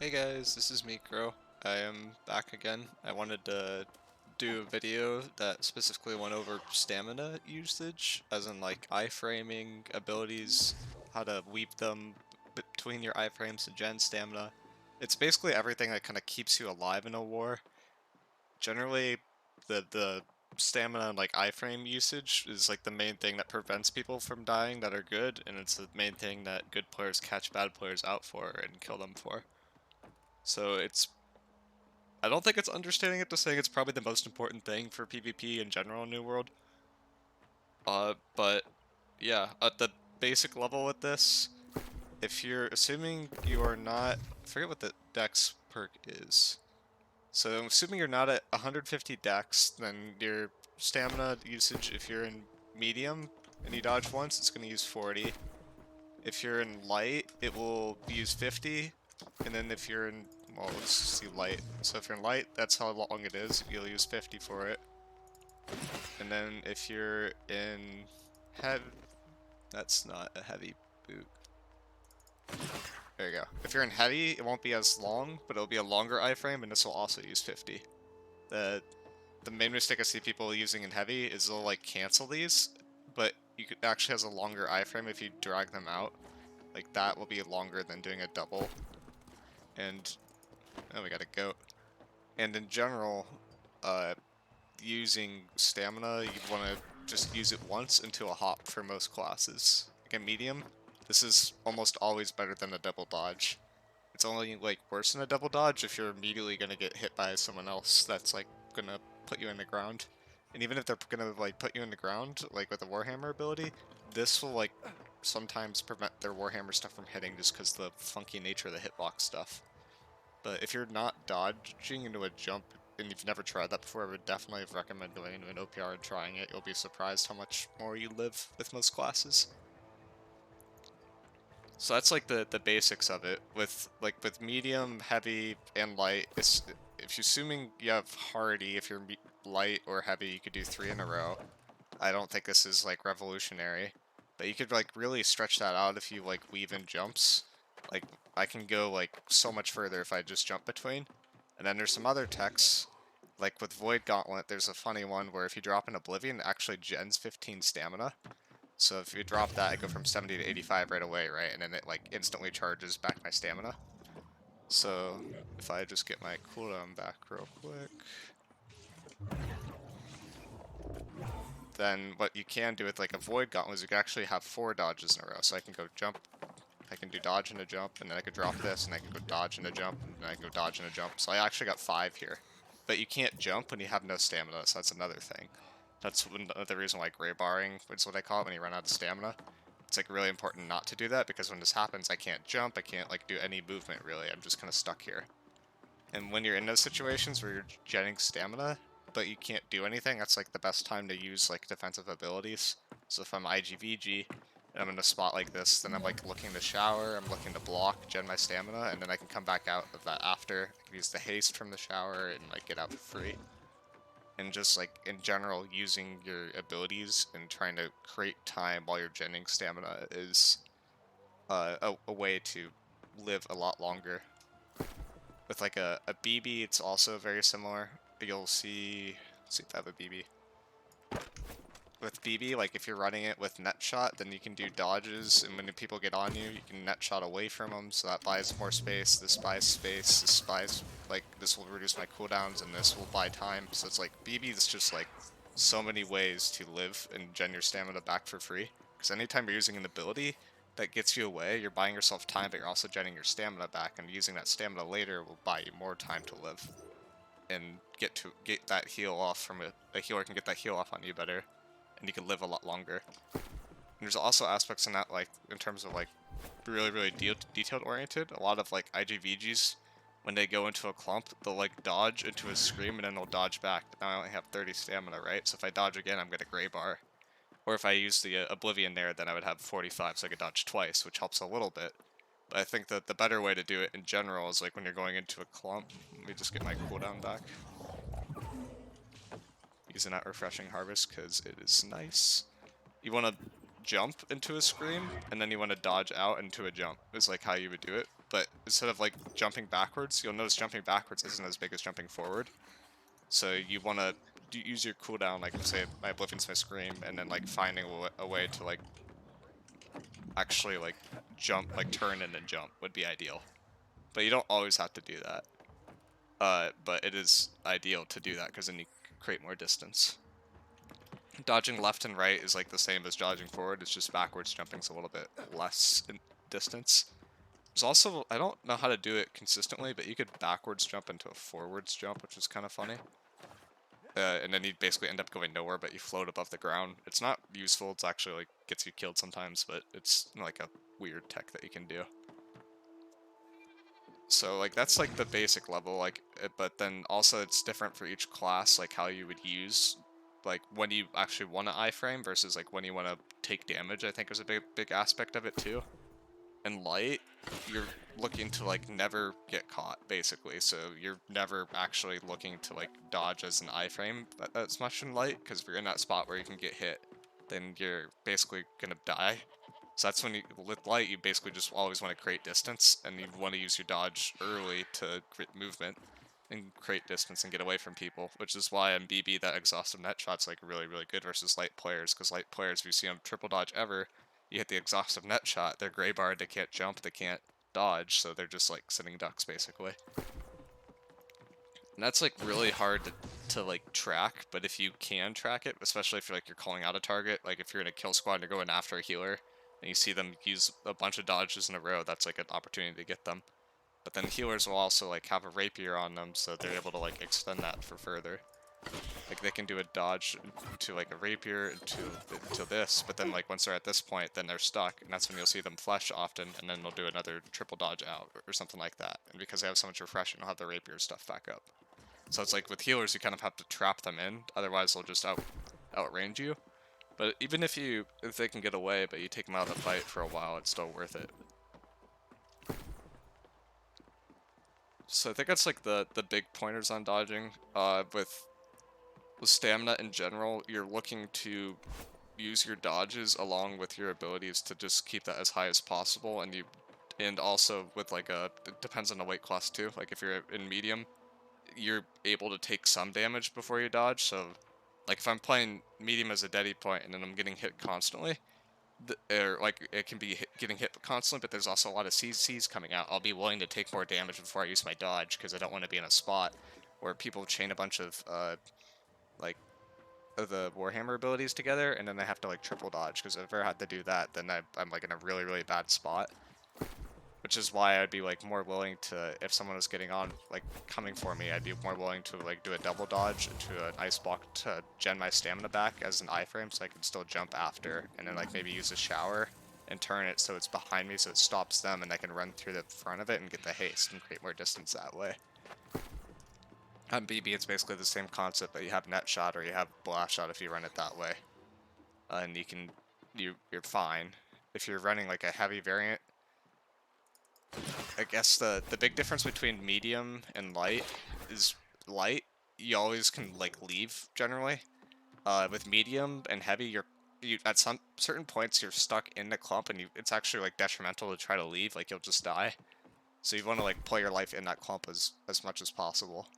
Hey guys, this is Mikro. I am back again. I wanted to do a video that specifically went over stamina usage, as in like iframing abilities, how to weave them between your iframes to gen stamina. It's basically everything that kind of keeps you alive in a war. Generally, the stamina and like iframe usage is like the main thing that prevents people from dying that are good, and it's the main thing that good players catch bad players out for and kill them for. So I don't think it's understating it to saying it's probably the most important thing for PvP in general in New World. But yeah, at the basic level with this, if you're assuming you are not, I forget what the dex perk is. So assuming you're not at 150 dex, then your stamina usage, if you're in medium and you dodge once, it's going to use 40. If you're in light, it will use 50. And then if you're in, well, let's see light. So if you're in light, that's how long it is. You'll use 50 for it. And then if you're in heavy, that's not a heavy boot. There you go. If you're in heavy, it won't be as long, but it'll be a longer iframe, and this will also use 50. The the main mistake I see people using in heavy is they'll like cancel these, but you could actually has a longer iframe if you drag them out. Like that will be longer than doing a double. And oh, we got a goat. And in general, using stamina, you want to just use it once into a hop for most classes. Like a medium, this is almost always better than a double dodge. It's only like worse than a double dodge if you're immediately gonna get hit by someone else that's like gonna put you in the ground. And even if they're gonna like put you in the ground, like with a Warhammer ability, this will like sometimes prevent their Warhammer stuff from hitting just because the funky nature of the hitbox stuff. But if you're not dodging into a jump and you've never tried that before, I would definitely recommend going into an OPR and trying it. You'll be surprised how much more you live with most classes. So that's like the basics of it. With medium, heavy, and light, it's if you're assuming you have hardy, if you're light or heavy, you could do 3 in a row. I don't think this is like revolutionary, but you could like really stretch that out if you like weave in jumps. Like I can go like so much further if I just jump between. And then there's some other techs, like with Void Gauntlet, there's a funny one where if you drop an Oblivion, it actually gens 15 stamina. So if you drop that, I go from 70 to 85 right away, right? And then it like instantly charges back my stamina. So if I just get my cooldown back real quick, then what you can do with like a Void Gauntlet is you can actually have 4 dodges in a row. So I can go jump, I can do dodge and a jump, and then I could drop this, and I can go dodge and a jump, and then I can go dodge and a jump. So I actually got 5 here. But you can't jump when you have no stamina, so that's another thing. That's another reason why gray barring is what I call it when you run out of stamina. It's like really important not to do that, because when this happens, I can't jump, I can't like do any movement really, I'm just kind of stuck here. And when you're in those situations where you're getting stamina, but you can't do anything, that's like the best time to use like defensive abilities. So if I'm igvg, and I'm in a spot like this, then I'm like looking to shower, I'm looking to block, gen my stamina, and then I can come back out of that after. I can use the haste from the shower and like get out for free. And just like in general, using your abilities and trying to create time while you're genning stamina is a way to live a lot longer. With like a BB, it's also very similar. You'll see, let's see if I have a BB. With BB, like if you're running it with net shot, then you can do dodges, and when people get on you, you can net shot away from them, so that buys more space, this buys, like, this will reduce my cooldowns, and this will buy time, so it's like, BB is just like, so many ways to live and gen your stamina back for free, because anytime you're using an ability that gets you away, you're buying yourself time, but you're also genning your stamina back, and using that stamina later will buy you more time to live, and get that heal off from a healer can get that heal off on you better, and you can live a lot longer. And there's also aspects in that, like, in terms of, like, really detailed oriented. A lot of, like, IGVGs, when they go into a clump, they'll, like, dodge into a scream, and then they'll dodge back. But now I only have 30 stamina, right? So if I dodge again, I'm gonna gray bar. Or if I use the Oblivion there, then I would have 45, so I could dodge twice, which helps a little bit. But I think that the better way to do it in general is, like, when you're going into a clump. Let me just get my cooldown back. Using that Refreshing Harvest, because it is nice. You want to jump into a scream, and then you want to dodge out into a jump, is like how you would do it. but instead of like jumping backwards, you'll notice jumping backwards isn't as big as jumping forward. So you want to use your cooldown, like say my Oblivion Smith Scream, and then like finding a way to like actually like jump, like turn and then jump would be ideal. But you don't always have to do that. But it is ideal to do that because then you create more distance. Dodging left and right is like the same as dodging forward. It's just backwards jumping's a little bit less in distance. There's also, I don't know how to do it consistently, but you could backwards jump into a forwards jump, which is kind of funny. And then you basically end up going nowhere, but you float above the ground. It's not useful. It's actually like gets you killed sometimes, but it's like a weird tech that you can do. So like that's like the basic level, like, but then also it's different for each class, like how you would use, like when you actually want to iframe versus like when you want to take damage. I think is a big aspect of it too. In light, you're looking to like never get caught basically, so you're never actually looking to like dodge as an iframe as much in light, because if you're in that spot where you can get hit, then you're basically gonna die. So that's when you, with light, you basically just always want to create distance, and you want to use your dodge early to create movement and create distance and get away from people, which is why in BB that exhaustive net shot's like really good versus light players, because light players, if you see them triple dodge ever, you hit the exhaustive net shot, they're gray barred, they can't jump, they can't dodge, so they're just like sitting ducks basically. And that's like really hard to like track, but if you can track it, especially if you're calling out a target, like if you're in a kill squad and you're going after a healer, and you see them use a bunch of dodges in a row, that's like an opportunity to get them. But then healers will also like have a rapier on them, so they're able to like extend that for further. Like they can do a dodge to like a rapier to this, but then like once they're at this point, then they're stuck, and that's when you'll see them flesh often, and then they'll do another triple dodge out or something like that. And because they have so much refreshing, they'll have the rapier stuff back up. So it's like with healers, you kind of have to trap them in, otherwise they'll just outrange you. But even if they can get away, but you take them out of the fight for a while, it's still worth it. So I think that's like the big pointers on dodging. With stamina in general, you're looking to use your dodges along with your abilities to just keep that as high as possible, and also with like it depends on the weight class too. Like if you're in medium, you're able to take some damage before you dodge. So like if I'm playing medium as a deady point and then I'm getting hit constantly, or like it can be getting hit constantly, but there's also a lot of CCs coming out. I'll be willing to take more damage before I use my dodge because I don't want to be in a spot where people chain a bunch of like the Warhammer abilities together and then they have to like triple dodge, because if I had to do that, then I'm like in a really bad spot. Which is why I'd be like more willing to, if someone was getting on, like coming for me, I'd be more willing to like do a double dodge into an ice block to gen my stamina back as an iframe, so I can still jump after, and then like maybe use a shower and turn it so it's behind me, so it stops them, and I can run through the front of it and get the haste and create more distance that way. On BB, it's basically the same concept, but you have net shot or you have blast shot if you run it that way, and you're fine. If you're running like a heavy variant, I guess the big difference between medium and light is light, you always can like leave generally. With medium and heavy, you at some certain points you're stuck in the clump, and it's actually like detrimental to try to leave, like you'll just die. So you want to like play your life in that clump as much as possible.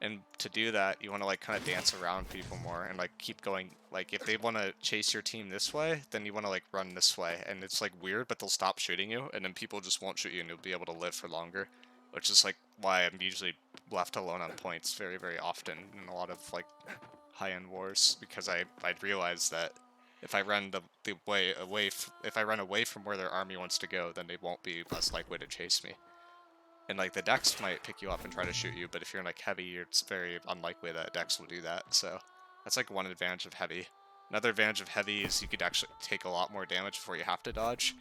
And to do that, you want to like kind of dance around people more and like keep going. Like if they want to chase your team this way, then you want to like run this way. And it's like weird, but they'll stop shooting you, and then people just won't shoot you, and you'll be able to live for longer. Which is like why I'm usually left alone on points very often in a lot of like high-end wars, because I'd realize that if I run the way away, if I run away from where their army wants to go, then they won't be less likely to chase me. And like the Dex might pick you up and try to shoot you, but if you're in like heavy, it's very unlikely that Dex will do that. So that's like one advantage of heavy. Another advantage of heavy is you could actually take a lot more damage before you have to dodge.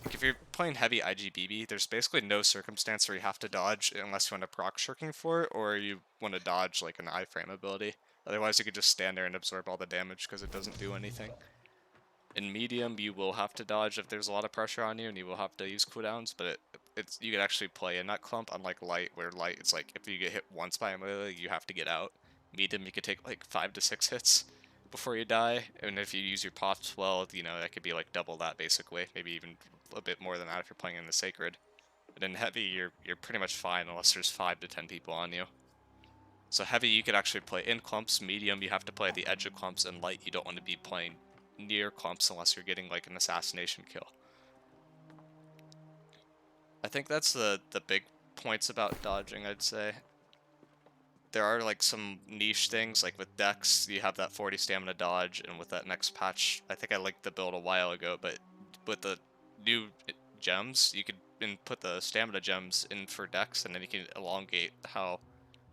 Like if you're playing heavy IGBB, there's basically no circumstance where you have to dodge unless you want to proc shirking for it, or you want to dodge like an iframe ability. Otherwise you could just stand there and absorb all the damage because it doesn't do anything. In medium, you will have to dodge if there's a lot of pressure on you, and you will have to use cooldowns, but you can actually play in that clump, unlike light, where light, it's like, if you get hit once by a melee, you have to get out. Medium, you could take like 5 to 6 hits before you die, and if you use your pops well, you know, that could be like double that basically, maybe even a bit more than that if you're playing in the Sacred. And in heavy, you're pretty much fine unless there's 5 to 10 people on you. So heavy, you could actually play in clumps. Medium, you have to play at the edge of clumps. And light, you don't want to be playing near clumps unless you're getting like an assassination kill. I think that's the big points about dodging, I'd say. There are like some niche things, like with Dex, you have that 40 stamina dodge, and with that next patch, I think I liked the build a while ago, but with the new gems, you could put the stamina gems in for Dex, and then you can elongate how,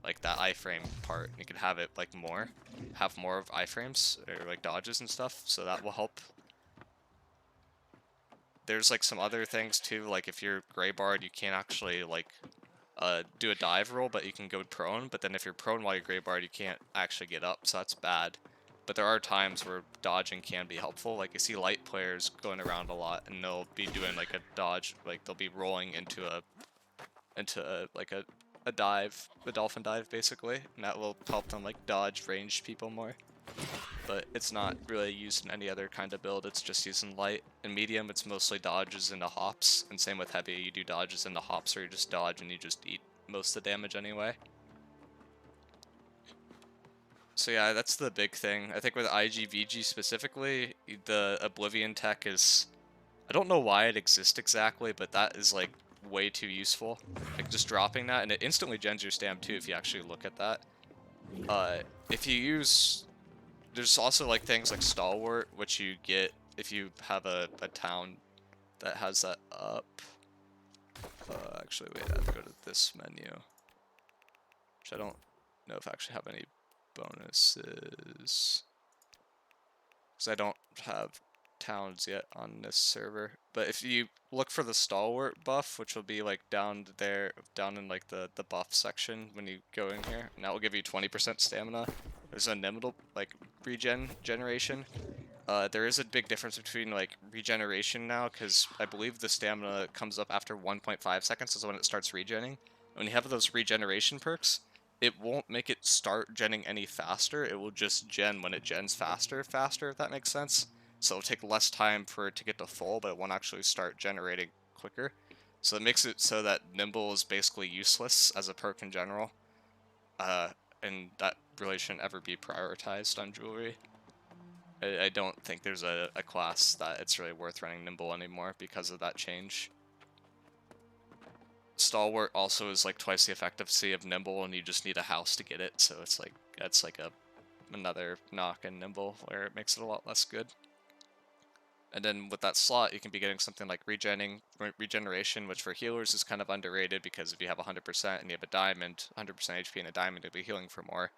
like, that iframe part. You can have it like have more of iframes or like dodges and stuff, so that will help. There's like some other things too, like if you're gray barred, you can't actually like do a dive roll, but you can go prone. But then if you're prone while you're gray barred, you can't actually get up, so that's bad. But there are times where dodging can be helpful. Like you see light players going around a lot, and they'll be doing like a dodge, like they'll be rolling into a dive, a dolphin dive basically, and that will help them like dodge ranged people more. But it's not really used in any other kind of build, it's just used in light. In medium, it's mostly dodges into hops, and same with heavy, you do dodges into hops, or you just dodge and you just eat most of the damage anyway. So yeah, that's the big thing. I think with igvg specifically, the Oblivion tech is... I don't know why it exists exactly, but that is like way too useful. Like just dropping that, and it instantly gens your stam too if you actually look at that. If you use... There's also like things like Stalwart, which you get if you have a town that has that up. Actually, wait, I have to go to this menu, which I don't know if I actually have any bonuses, because I don't have towns yet on this server. But if you look for the Stalwart buff, which will be like down there, down in like the buff section when you go in here, and that will give you 20% stamina. There's a nimble like regen generation. There is a big difference between like regeneration now, because I believe the stamina comes up after 1.5 seconds is when it starts regenning. When you have those regeneration perks, it won't make it start genning any faster. It will just gen when it gens faster, if that makes sense. So it'll take less time for it to get to full, but it won't actually start generating quicker. So it makes it so that Nimble is basically useless as a perk in general. And that really shouldn't ever be prioritized on jewelry. I don't think there's a class that it's really worth running Nimble anymore because of that change. Stalwart also is like twice the efficacy of Nimble, and you just need a house to get it, so it's like that's like another knock in Nimble where it makes it a lot less good. And then with that slot, you can be getting something like regeneration, which for healers is kind of underrated, because if you have 100% and you have a diamond, 100% HP and a diamond, you'll be healing for more.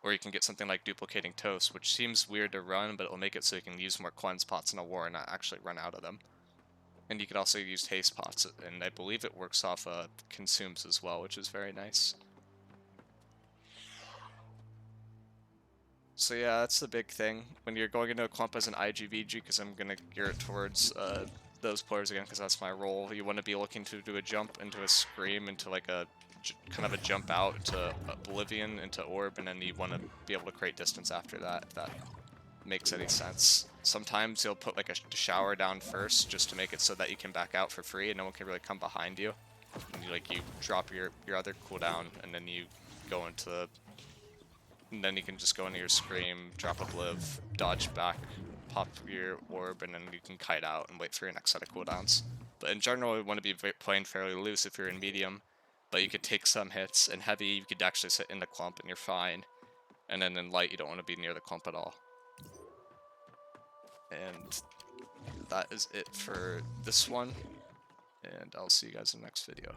Or you can get something like duplicating toast, which seems weird to run, but it'll make it so you can use more cleanse pots in a war and not actually run out of them. And you can also use haste pots, and I believe it works off consumes as well, which is very nice. So yeah, that's the big thing. When you're going into a clump as an igvg, because I'm going to gear it towards those players again, because that's my role, you want to be looking to do a jump into a scream, into like a kind of a jump out to Oblivion, into Orb, and then you want to be able to create distance after that, if that makes any sense. Sometimes you'll put like a shower down first, just to make it so that you can back out for free and no one can really come behind you. And you drop your other cooldown, and then you go into and then you can just go into your scream, drop a Obliv, dodge back, pop your orb, and then you can kite out and wait for your next set of cooldowns. But in general, you want to be playing fairly loose if you're in medium, but you could take some hits. In heavy, you could actually sit in the clump and you're fine. And then in light, you don't want to be near the clump at all. And that is it for this one, and I'll see you guys in the next video.